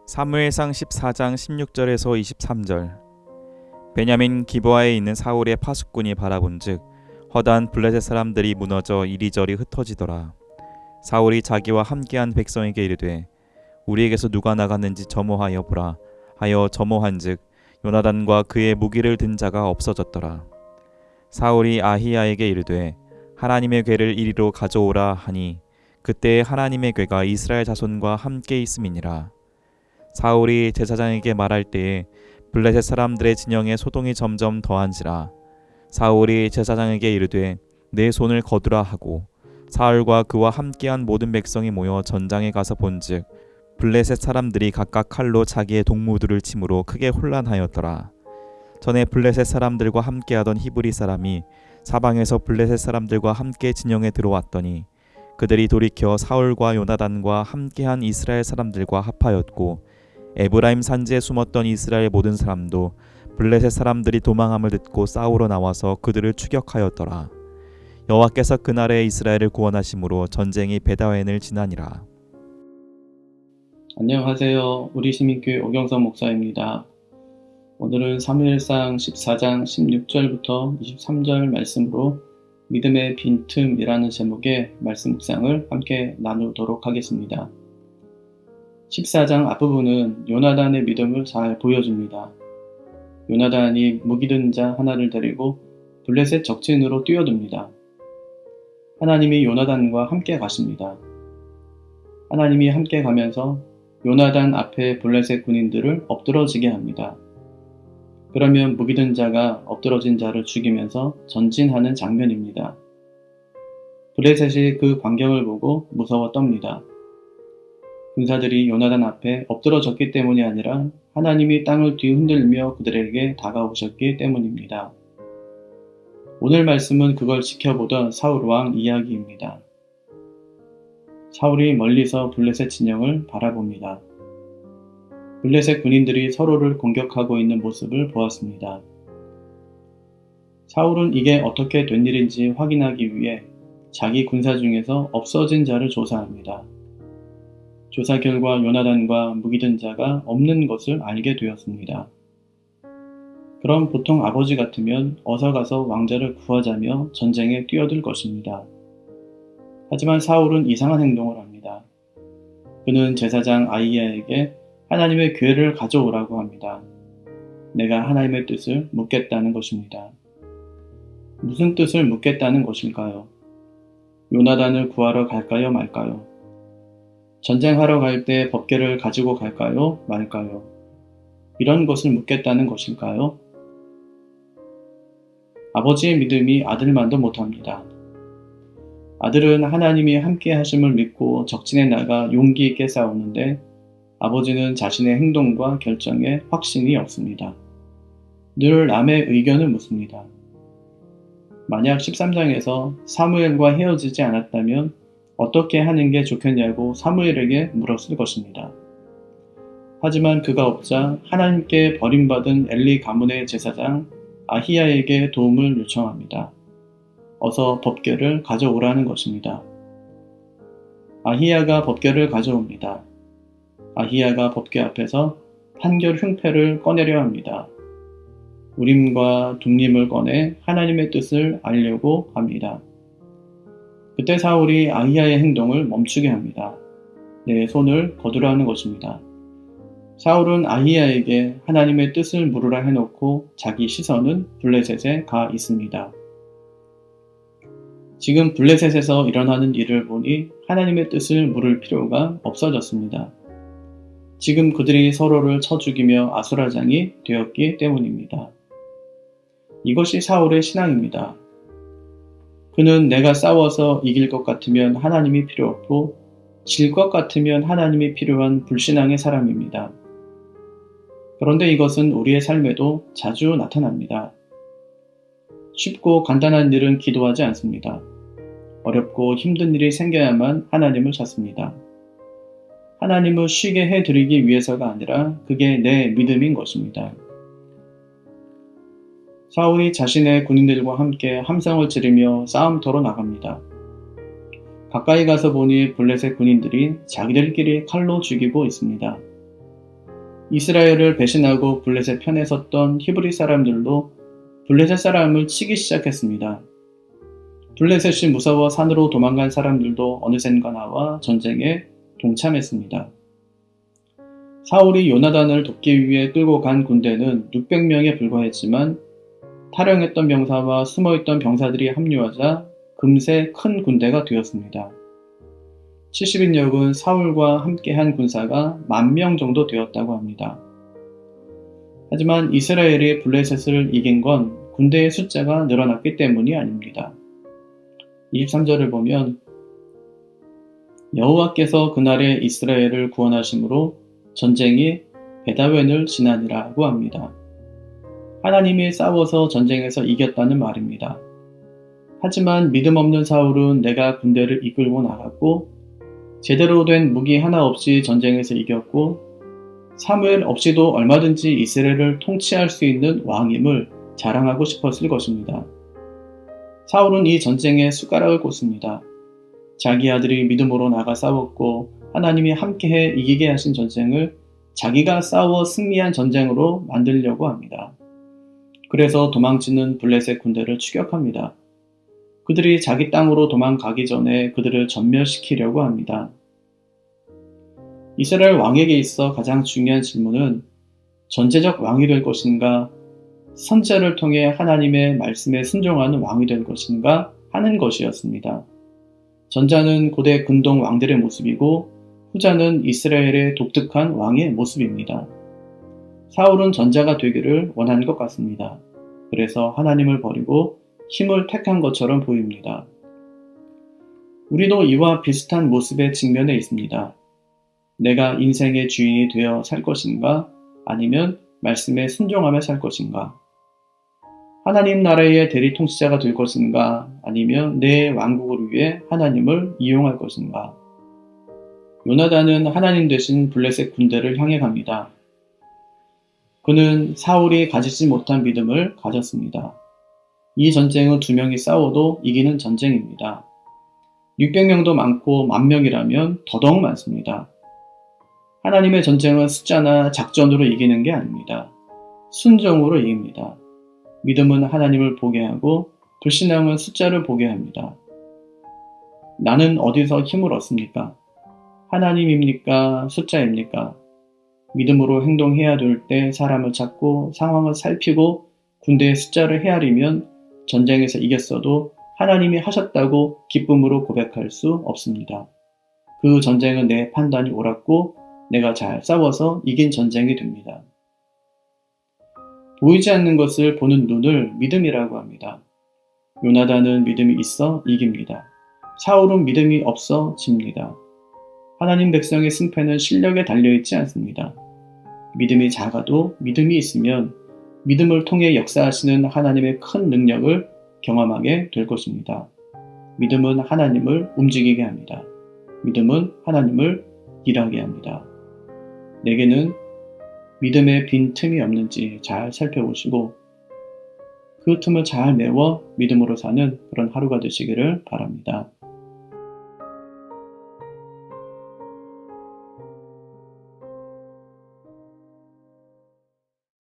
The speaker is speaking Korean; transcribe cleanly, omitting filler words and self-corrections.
사무엘상 14장 16절에서 23절. 베냐민 기브아에 있는 사울의 파수꾼이 바라본즉 허다한 블레셋 사람들이 무너져 이리저리 흩어지더라. 사울이 자기와 함께한 백성에게 이르되 우리에게서 누가 나갔는지 점호하여 보라 하여 점호한즉 요나단과 그의 무기를 든 자가 없어졌더라. 사울이 아히야에게 이르되 하나님의 궤를 이리로 가져오라 하니 그때 하나님의 궤가 이스라엘 자손과 함께 있음이니라. 사울이 제사장에게 말할 때에 블레셋 사람들의 진영에 소동이 점점 더한지라. 사울이 제사장에게 이르되 내 손을 거두라 하고 사울과 그와 함께한 모든 백성이 모여 전장에 가서 본즉 블레셋 사람들이 각각 칼로 자기의 동무들을 치므로 크게 혼란하였더라. 전에 블레셋 사람들과 함께하던 히브리 사람이 사방에서 블레셋 사람들과 함께 진영에 들어왔더니 그들이 돌이켜 사울과 요나단과 함께한 이스라엘 사람들과 합하였고 에브라임 산지에 숨었던 이스라엘 모든 사람도 블레셋 사람들이 도망함을 듣고 싸우러 나와서 그들을 추격하였더라. 여호와께서 그날에 이스라엘을 구원하심으로 전쟁이 베다웬을 지나니라. 안녕하세요. 우리 시민교회 오경선 목사입니다. 오늘은 사무엘상 14장 16절부터 23절 말씀으로 믿음의 빈틈이라는 제목의 말씀 묵상을 함께 나누도록 하겠습니다. 14장 앞부분은 요나단의 믿음을 잘 보여줍니다. 요나단이 무기든 자 하나를 데리고 블레셋 적진으로 뛰어듭니다. 하나님이 요나단과 함께 가십니다. 하나님이 함께 가면서 요나단 앞에 블레셋 군인들을 엎드러지게 합니다. 그러면 무기든 자가 엎드러진 자를 죽이면서 전진하는 장면입니다. 블레셋이 그 광경을 보고 무서워 떱니다. 군사들이 요나단 앞에 엎드러졌기 때문이 아니라 하나님이 땅을 뒤흔들며 그들에게 다가오셨기 때문입니다. 오늘 말씀은 그걸 지켜보던 사울 왕 이야기입니다. 사울이 멀리서 블레셋 진영을 바라봅니다. 블레셋 군인들이 서로를 공격하고 있는 모습을 보았습니다. 사울은 이게 어떻게 된 일인지 확인하기 위해 자기 군사 중에서 없어진 자를 조사합니다. 조사 결과 요나단과 무기든 자가 없는 것을 알게 되었습니다. 그럼 보통 아버지 같으면 어서 가서 왕자를 구하자며 전쟁에 뛰어들 것입니다. 하지만 사울은 이상한 행동을 합니다. 그는 제사장 아히야에게 하나님의 궤를 가져오라고 합니다. 내가 하나님의 뜻을 묻겠다는 것입니다. 무슨 뜻을 묻겠다는 것일까요? 요나단을 구하러 갈까요, 말까요? 전쟁하러 갈 때 법궤를 가지고 갈까요, 말까요? 이런 것을 묻겠다는 것일까요? 아버지의 믿음이 아들만도 못합니다. 아들은 하나님이 함께 하심을 믿고 적진에 나가 용기 있게 싸우는데 아버지는 자신의 행동과 결정에 확신이 없습니다. 늘 남의 의견을 묻습니다. 만약 13장에서 사무엘과 헤어지지 않았다면 어떻게 하는 게 좋겠냐고 사무엘에게 물었을 것입니다. 하지만 그가 없자 하나님께 버림받은 엘리 가문의 제사장 아히야에게 도움을 요청합니다. 어서 법궤를 가져오라는 것입니다. 아히야가 법궤를 가져옵니다. 아히야가 법궤 앞에서 판결 흉패를 꺼내려 합니다. 우림과 둠림을 꺼내 하나님의 뜻을 알려고 합니다. 그때 사울이 아히야의 행동을 멈추게 합니다. 내 손을 거두라는 것입니다. 사울은 아히야에게 하나님의 뜻을 물으라 해놓고 자기 시선은 블레셋에 가 있습니다. 지금 블레셋에서 일어나는 일을 보니 하나님의 뜻을 물을 필요가 없어졌습니다. 지금 그들이 서로를 쳐 죽이며 아수라장이 되었기 때문입니다. 이것이 사울의 신앙입니다. 그는 내가 싸워서 이길 것 같으면 하나님이 필요 없고 질 것 같으면 하나님이 필요한 불신앙의 사람입니다. 그런데 이것은 우리의 삶에도 자주 나타납니다. 쉽고 간단한 일은 기도하지 않습니다. 어렵고 힘든 일이 생겨야만 하나님을 찾습니다. 하나님을 쉬게 해드리기 위해서가 아니라 그게 내 믿음인 것입니다. 사울이 자신의 군인들과 함께 함성을 지르며 싸움터로 나갑니다. 가까이 가서 보니 블레셋 군인들이 자기들끼리 칼로 죽이고 있습니다. 이스라엘을 배신하고 블레셋 편에 섰던 히브리 사람들도 블레셋 사람을 치기 시작했습니다. 블레셋이 무서워 산으로 도망간 사람들도 어느샌가 나와 전쟁에 동참했습니다. 사울이 요나단을 돕기 위해 끌고 간 군대는 600명에 불과했지만 탈영했던 병사와 숨어있던 병사들이 합류하자 금세 큰 군대가 되었습니다. 70인역은 사울과 함께한 군사가 10,000명 정도 되었다고 합니다. 하지만 이스라엘이 블레셋을 이긴 건 군대의 숫자가 늘어났기 때문이 아닙니다. 23절을 보면 여호와께서 그날에 이스라엘을 구원하심으로 전쟁이 베다웬을 지나니라고 합니다. 하나님이 싸워서 전쟁에서 이겼다는 말입니다. 하지만 믿음 없는 사울은 내가 군대를 이끌고 나갔고 제대로 된 무기 하나 없이 전쟁에서 이겼고 사무엘 없이도 얼마든지 이스라엘을 통치할 수 있는 왕임을 자랑하고 싶었을 것입니다. 사울은 이 전쟁에 숟가락을 꽂습니다. 자기 아들이 믿음으로 나가 싸웠고 하나님이 함께해 이기게 하신 전쟁을 자기가 싸워 승리한 전쟁으로 만들려고 합니다. 그래서 도망치는 블레셋 군대를 추격합니다. 그들이 자기 땅으로 도망가기 전에 그들을 전멸시키려고 합니다. 이스라엘 왕에게 있어 가장 중요한 질문은 전제적 왕이 될 것인가, 선제를 통해 하나님의 말씀에 순종하는 왕이 될 것인가 하는 것이었습니다. 전자는 고대 근동 왕들의 모습이고 후자는 이스라엘의 독특한 왕의 모습입니다. 사울은 전자가 되기를 원한 것 같습니다. 그래서 하나님을 버리고 힘을 택한 것처럼 보입니다. 우리도 이와 비슷한 모습에 직면해 있습니다. 내가 인생의 주인이 되어 살 것인가? 아니면 말씀에 순종하며 살 것인가? 하나님 나라의 대리 통치자가 될 것인가? 아니면 내 왕국을 위해 하나님을 이용할 것인가? 요나단은 하나님 대신 블레셋 군대를 향해 갑니다. 그는 사울이 가지지 못한 믿음을 가졌습니다. 이 전쟁은 2명이 싸워도 이기는 전쟁입니다. 600명도 많고 10,000명이라면 더더욱 많습니다. 하나님의 전쟁은 숫자나 작전으로 이기는 게 아닙니다. 순종으로 이깁니다. 믿음은 하나님을 보게 하고 불신앙은 숫자를 보게 합니다. 나는 어디서 힘을 얻습니까? 하나님입니까? 숫자입니까? 믿음으로 행동해야 될 때 사람을 찾고 상황을 살피고 군대의 숫자를 헤아리면 전쟁에서 이겼어도 하나님이 하셨다고 기쁨으로 고백할 수 없습니다. 그 전쟁은 내 판단이 옳았고 내가 잘 싸워서 이긴 전쟁이 됩니다. 보이지 않는 것을 보는 눈을 믿음이라고 합니다. 요나단은 믿음이 있어 이깁니다. 사울은 믿음이 없어 집니다. 하나님 백성의 승패는 실력에 달려있지 않습니다. 믿음이 작아도 믿음이 있으면 믿음을 통해 역사하시는 하나님의 큰 능력을 경험하게 될 것입니다. 믿음은 하나님을 움직이게 합니다. 믿음은 하나님을 일하게 합니다. 내게는 믿음의 빈 틈이 없는지 잘 살펴보시고 그 틈을 잘 메워 믿음으로 사는 그런 하루가 되시기를 바랍니다.